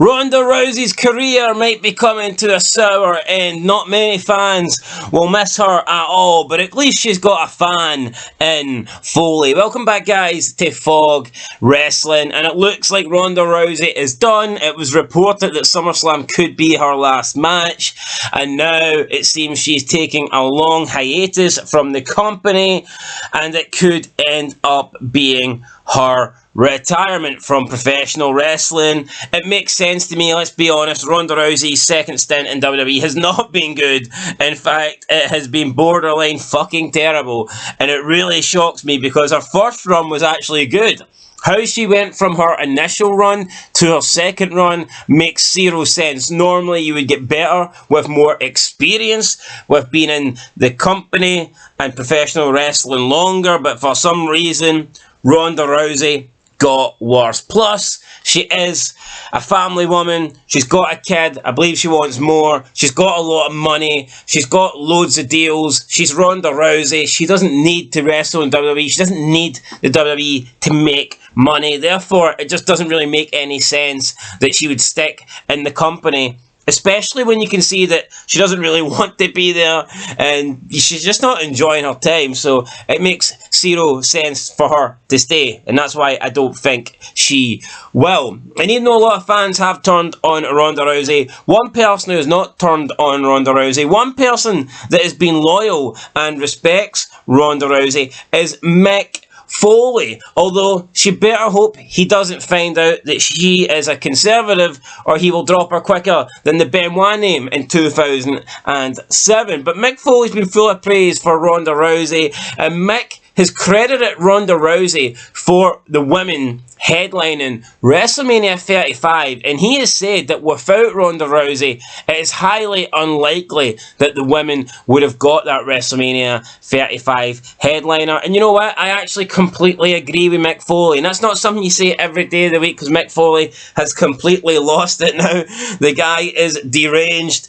Ronda Rousey's career might be coming to a sour end. Not many fans will miss her at all, but at least she's got a fan in Foley. Welcome back, guys, to Fog Wrestling, and it looks like Ronda Rousey is done. It was reported that SummerSlam could be her last match, and now it seems she's taking a long hiatus from the company, and it could end up being her retirement from professional wrestling. It makes sense to me, let's be honest. Ronda Rousey's second stint in WWE has not been good. In fact, it has been borderline fucking terrible, and it really shocks me because her first run was actually good. How she went from her initial run to her second run makes zero sense. Normally you would get better with more experience, with being in the company and professional wrestling longer, but for some reason Ronda Rousey got worse. Plus, she is a family woman. She's got a kid. I believe she wants more. She's got a lot of money. She's got loads of deals. She's Ronda Rousey. She doesn't need to wrestle in WWE. She doesn't need the WWE to make money. Therefore, it just doesn't really make any sense that she would stick in the company, especially when you can see that she doesn't really want to be there and she's just not enjoying her time. So it makes zero sense for her to stay, and that's why I don't think she will. And even though a lot of fans have turned on Ronda Rousey, one person who has not turned on Ronda Rousey, one person that has been loyal and respects Ronda Rousey, is Mick Foley, although she better hope he doesn't find out that she is a conservative, or he will drop her quicker than the Benoit name in 2007. But Mick Foley's been full of praise for Ronda Rousey, and Mick has credited Ronda Rousey for the women headlining WrestleMania 35, and he has said that without Ronda Rousey, it is highly unlikely that the women would have got that WrestleMania 35 headliner. And you know what? I actually completely agree with Mick Foley, and that's not something you say every day of the week, because Mick Foley has completely lost it now. The guy is deranged.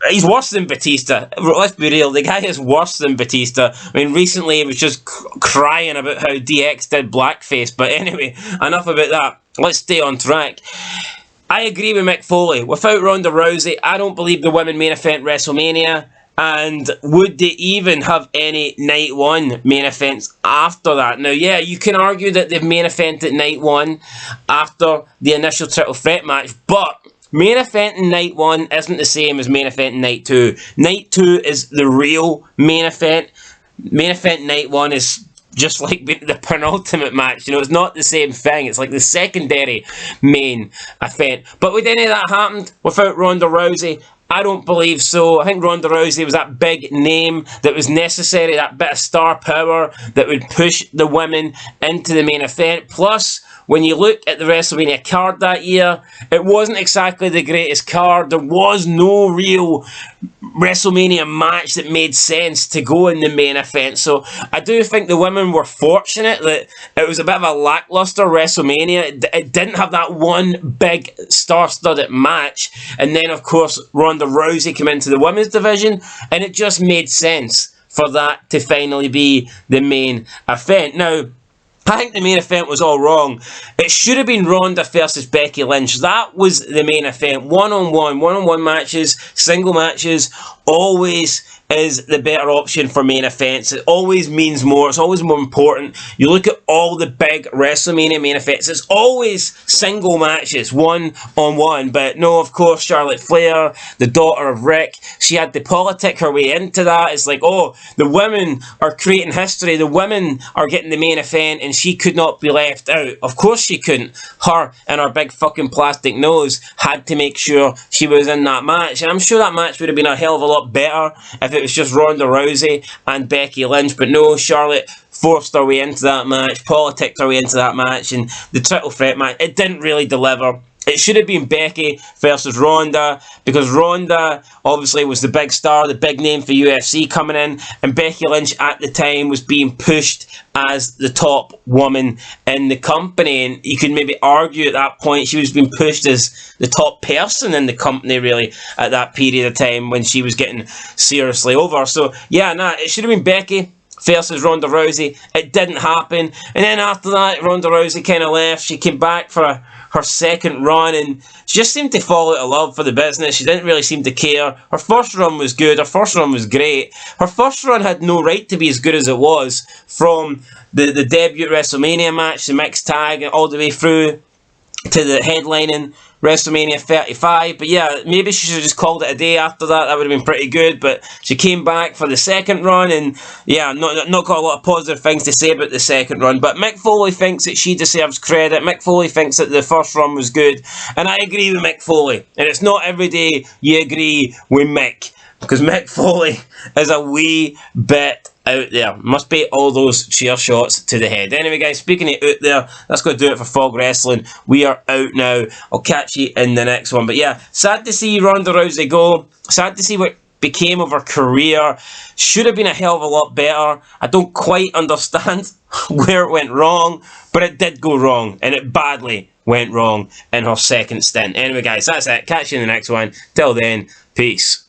He's worse than Batista. Let's be real, the guy is worse than Batista. I mean, recently he was just crying about how DX did blackface. But anyway, enough about that. Let's stay on track. I agree with Mick Foley. Without Ronda Rousey, I don't believe the women main event WrestleMania. And would they even have any Night 1 main events after that? Now, yeah, you can argue that they've main evented Night 1 after the initial triple threat match, but main event in Night 1 isn't the same as main event in Night 2. Night 2 is the real main event. Main event Night 1 is just like the penultimate match. You know, it's not the same thing. It's like the secondary main event. But would any of that happen without Ronda Rousey? I don't believe so. I think Ronda Rousey was that big name that was necessary, that bit of star power that would push the women into the main event. Plus, when you look at the WrestleMania card that year, it wasn't exactly the greatest card. There was no real WrestleMania match that made sense to go in the main event. So I do think the women were fortunate that it was a bit of a lackluster WrestleMania. It didn't have that one big star-studded match. And then, of course, Ronda Rousey came into the women's division, and it just made sense for that to finally be the main event. Now, I think the main event was all wrong. It should have been Ronda versus Becky Lynch. That was the main event. One-on-one matches, single matches, always is the better option for main events. It always means more. It's always more important. You look at all the big WrestleMania main events, it's always single matches, one-on-one. But no, of course, Charlotte Flair, the daughter of Rick, she had to politic her way into that. It's like, oh, the women are creating history. The women are getting the main event, and she could not be left out. Of course she couldn't. Her and her big fucking plastic nose had to make sure she was in that match. And I'm sure that match would have been a hell of a lot better if it was just Ronda Rousey and Becky Lynch. But no, Charlotte forced her way into that match, politicked her way into that match, and the triple threat match, it didn't really deliver. It should have been Becky versus Ronda, because Ronda obviously was the big star, the big name for UFC coming in, and Becky Lynch at the time was being pushed as the top woman in the company. And you can maybe argue at that point she was being pushed as the top person in the company, really, at that period of time when she was getting seriously over. So yeah, it should have been Becky versus Ronda Rousey. It didn't happen, and then after that, Ronda Rousey kind of left. She came back for her second run, and she just seemed to fall out of love for the business. She didn't really seem to care. Her first run was good. Her first run was great. Her first run had no right to be as good as it was, from the debut WrestleMania match, the mixed tag, all the way through to the headlining WrestleMania 35. But yeah, maybe she should have just called it a day after that. That would have been pretty good. But she came back for the second run, and yeah, not got a lot of positive things to say about the second run. But Mick Foley thinks that she deserves credit. Mick Foley thinks that the first run was good, and I agree with Mick Foley. And it's not every day you agree with Mick, because Mick Foley is a wee bit out there. Must be all those chair shots to the head. Anyway, guys, speaking of out there, that's going to do it for Fog Wrestling. We are out now. I'll catch you in the next one. But yeah, sad to see Ronda Rousey go. Sad to see what became of her career. Should have been a hell of a lot better. I don't quite understand where it went wrong, but it did go wrong, and it badly went wrong in her second stint. Anyway, guys, that's it. Catch you in the next one. Till then, peace.